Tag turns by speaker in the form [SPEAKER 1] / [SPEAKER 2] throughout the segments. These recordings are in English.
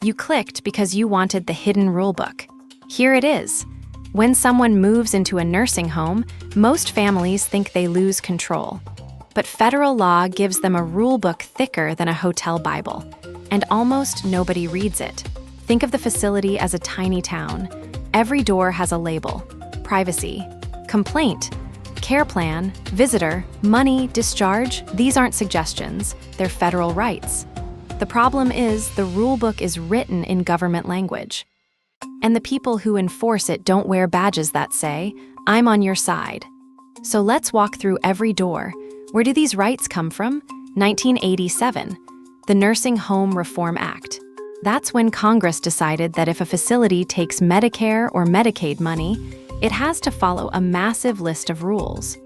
[SPEAKER 1] You clicked because you wanted the hidden rulebook. Here it is. When someone moves into a nursing home, most families think they lose control. But federal law gives them a rulebook thicker than a hotel Bible, and almost nobody reads it. Think of the facility as a tiny town. Every door has a label: privacy, complaint, care plan, visitor, money, discharge. These aren't suggestions, they're federal rights. The problem is the rulebook is written in government language. And the people who enforce it don't wear badges that say, "I'm on your side." So let's walk through every door. Where do these rights come from? 1987, the Nursing Home Reform Act. That's when Congress decided that if a facility takes Medicare or Medicaid money, it has to follow a massive list of rules.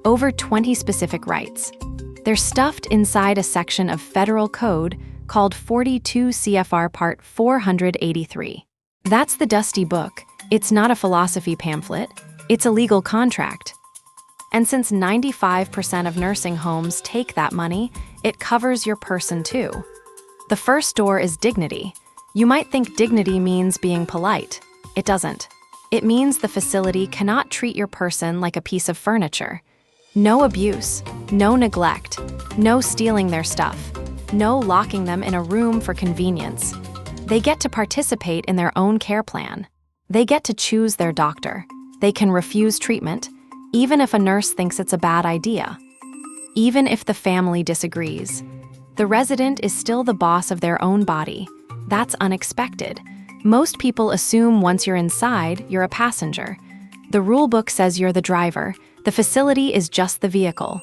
[SPEAKER 1] Over 20 specific rights. They're stuffed inside a section of federal code called 42 CFR Part 483. That's the dusty book. It's not a philosophy pamphlet. It's a legal contract. And since 95% of nursing homes take that money, it covers your person too. The first door is dignity. You might think dignity means being polite. It doesn't. It means the facility cannot treat your person like a piece of furniture. No abuse, no neglect, no stealing their stuff, no locking them in a room for convenience. They get to participate in their own care plan. They get to choose their doctor. They can refuse treatment, even if a nurse thinks it's a bad idea. Even if the family disagrees. The resident is still the boss of their own body. That's unexpected. Most people assume once you're inside, you're a passenger. The rulebook says you're the driver. The facility is just the vehicle.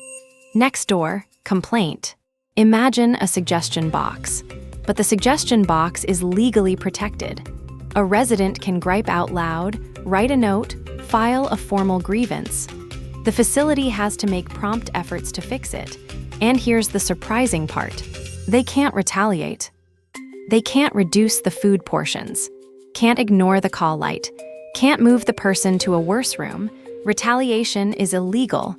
[SPEAKER 1] Next door, complaint. Imagine a suggestion box. But the suggestion box is legally protected. A resident can gripe out loud, write a note, file a formal grievance. The facility has to make prompt efforts to fix it. And here's the surprising part. They can't retaliate. They can't reduce the food portions, can't ignore the call light, can't move the person to a worse room. Retaliation is illegal.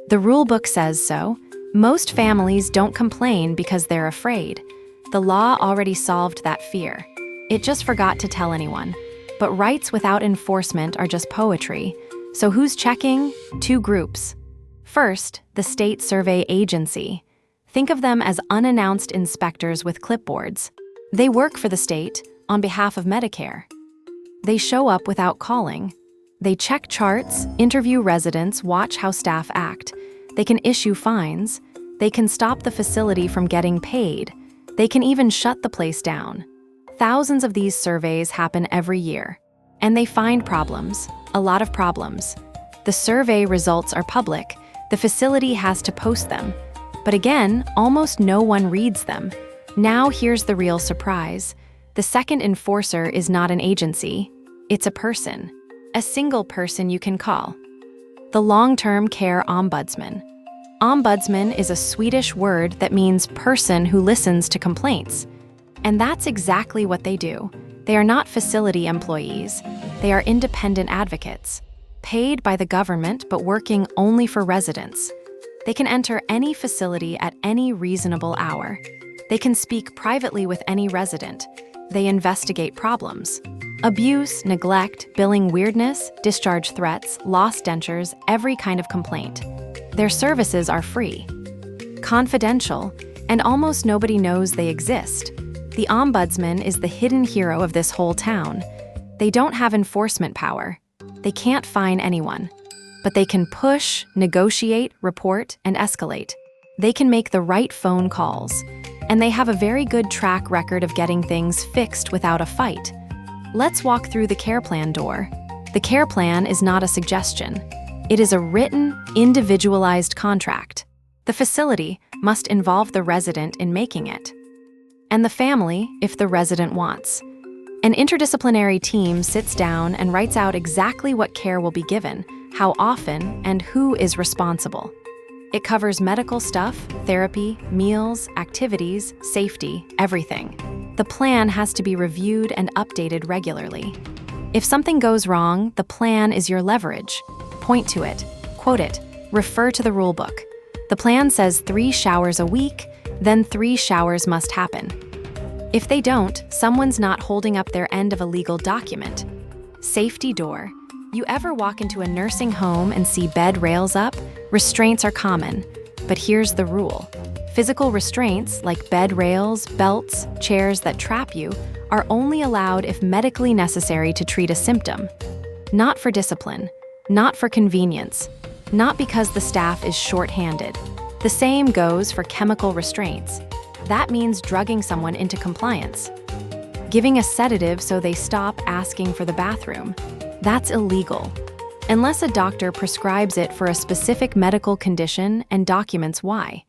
[SPEAKER 1] The rulebook says so. Most families don't complain because they're afraid. The law already solved that fear. It just forgot to tell anyone. But rights without enforcement are just poetry. So who's checking? Two groups. First, the State Survey Agency. Think of them as unannounced inspectors with clipboards. They work for the state on behalf of Medicare. They show up without calling. They check charts, interview residents, watch how staff act. They can issue fines. They can stop the facility from getting paid. They can even shut the place down. Thousands of these surveys happen every year. And they find problems, a lot of problems. The survey results are public. The facility has to post them. But again, almost no one reads them. Now here's the real surprise. The second enforcer is not an agency. It's a person. A single person you can call. The long-term care ombudsman. Ombudsman is a Swedish word that means person who listens to complaints. And that's exactly what they do. They are not facility employees. They are independent advocates, paid by the government but working only for residents. They can enter any facility at any reasonable hour. They can speak privately with any resident. They investigate problems. Abuse, neglect, billing weirdness, discharge threats, lost dentures, every kind of complaint. Their services are free, confidential, and almost nobody knows they exist. The ombudsman is the hidden hero of this whole town. They don't have enforcement power. They can't fine anyone. But they can push, negotiate, report, and escalate. They can make the right phone calls. And they have a very good track record of getting things fixed without a fight. Let's walk through the care plan door. The care plan is not a suggestion. It is a written, individualized contract. The facility must involve the resident in making it. And the family, if the resident wants. An interdisciplinary team sits down and writes out exactly what care will be given, how often, and who is responsible. It covers medical stuff, therapy, meals, activities, safety, everything. The plan has to be reviewed and updated regularly. If something goes wrong, the plan is your leverage. Point to it, quote it, refer to the rulebook. The plan says 3 showers a week, then 3 showers must happen. If they don't, someone's not holding up their end of a legal document. Safety door. You ever walk into a nursing home and see bed rails up? Restraints are common, but here's the rule. Physical restraints, like bed rails, belts, chairs that trap you, are only allowed if medically necessary to treat a symptom. Not for discipline, not for convenience, not because the staff is short-handed. The same goes for chemical restraints. That means drugging someone into compliance. Giving a sedative so they stop asking for the bathroom. That's illegal, unless a doctor prescribes it for a specific medical condition and documents why.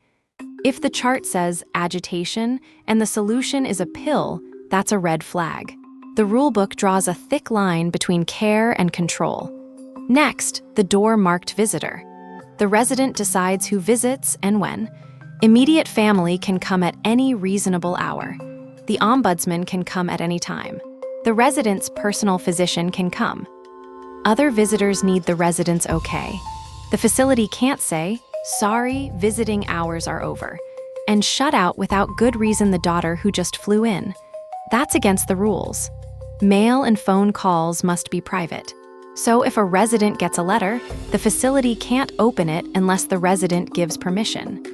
[SPEAKER 1] If the chart says agitation and the solution is a pill, that's a red flag. The rulebook draws a thick line between care and control. Next, the door marked visitor. The resident decides who visits and when. Immediate family can come at any reasonable hour. The ombudsman can come at any time. The resident's personal physician can come. Other visitors need the resident's okay. The facility can't say, "Sorry, visiting hours are over," and shut out without good reason the daughter who just flew in. That's against the rules. Mail and phone calls must be private. So if a resident gets a letter, the facility can't open it unless the resident gives permission.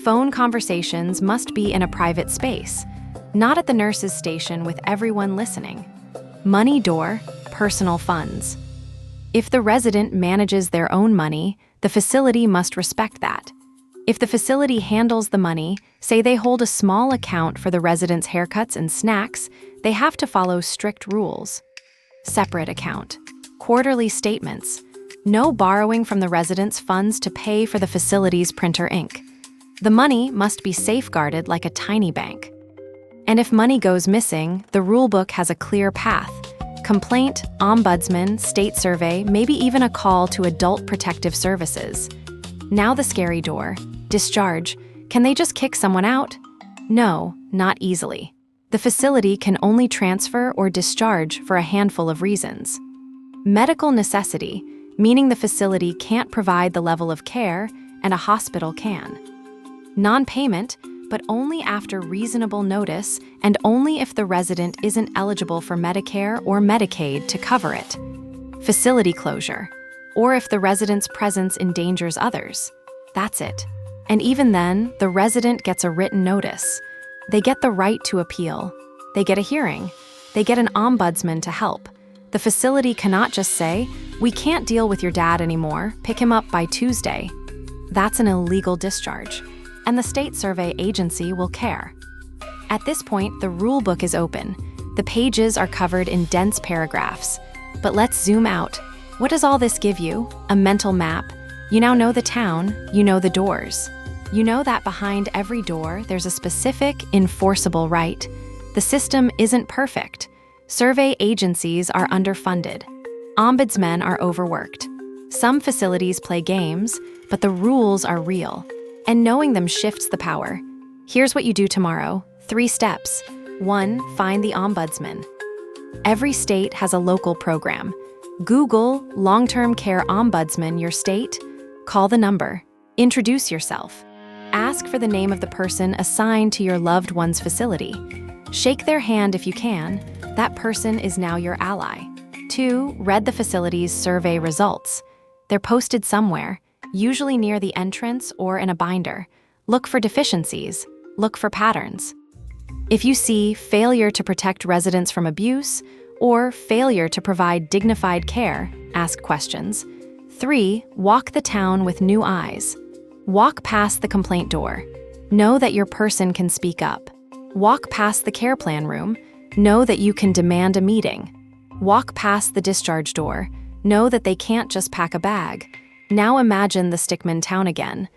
[SPEAKER 1] Phone conversations must be in a private space, not at the nurse's station with everyone listening. Money door, personal funds. If the resident manages their own money, the facility must respect that. If the facility handles the money, say they hold a small account for the resident's haircuts and snacks, they have to follow strict rules. Separate account. Quarterly statements. No borrowing from the resident's funds to pay for the facility's printer ink. The money must be safeguarded like a tiny bank. And if money goes missing, the rulebook has a clear path. Complaint, ombudsman, state survey, maybe even a call to Adult Protective Services. Now the scary door. Discharge. Can they just kick someone out? No, not easily. The facility can only transfer or discharge for a handful of reasons. Medical necessity, meaning the facility can't provide the level of care and a hospital can. Non-payment, but only after reasonable notice and only if the resident isn't eligible for Medicare or Medicaid to cover it. Facility closure, or if the resident's presence endangers others. That's it. And even then, the resident gets a written notice. They get the right to appeal. They get a hearing. They get an ombudsman to help. The facility cannot just say, "We can't deal with your dad anymore, pick him up by Tuesday." That's an illegal discharge. And the state survey agency will care. At this point, the rulebook is open. The pages are covered in dense paragraphs. But let's zoom out. What does all this give you? A mental map. You now know the town, you know the doors. You know that behind every door, there's a specific, enforceable right. The system isn't perfect. Survey agencies are underfunded. Ombudsmen are overworked. Some facilities play games, but the rules are real. And knowing them shifts the power. Here's what you do tomorrow. 3 steps. 1. Find the ombudsman. Every state has a local program. Google long-term care ombudsman your state. Call the number. Introduce yourself. Ask for the name of the person assigned to your loved one's facility. Shake their hand if you can. That person is now your ally. 2. Read the facility's survey results. They're posted somewhere, usually near the entrance or in a binder. Look for deficiencies. Look for patterns. If you see failure to protect residents from abuse or failure to provide dignified care, ask questions. 3. Walk the town with new eyes. Walk past the complaint door. Know that your person can speak up. Walk past the care plan room. Know that you can demand a meeting. Walk past the discharge door. Know that they can't just pack a bag. Now imagine the stickman town again.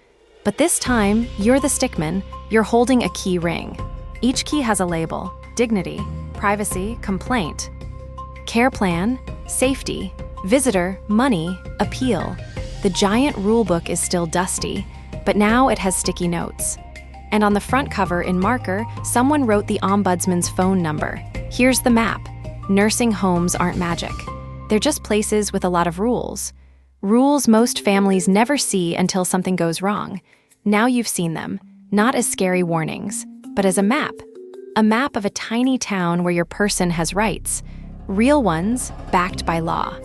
[SPEAKER 1] But this time, you're the stickman. You're holding a key ring. Each key has a label: dignity, privacy, complaint, care plan, safety, visitor, money, appeal. The giant rulebook is still dusty, but now it has sticky notes. And on the front cover in marker, someone wrote the ombudsman's phone number. Here's the map. Nursing homes aren't magic. They're just places with a lot of rules. Rules most families never see until something goes wrong. Now you've seen them, not as scary warnings, but as a map. A map of a tiny town where your person has rights, real ones backed by law,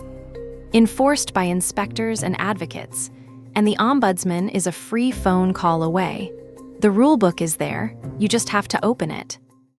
[SPEAKER 1] enforced by inspectors and advocates, and the ombudsman is a free phone call away. The rulebook is there, you just have to open it.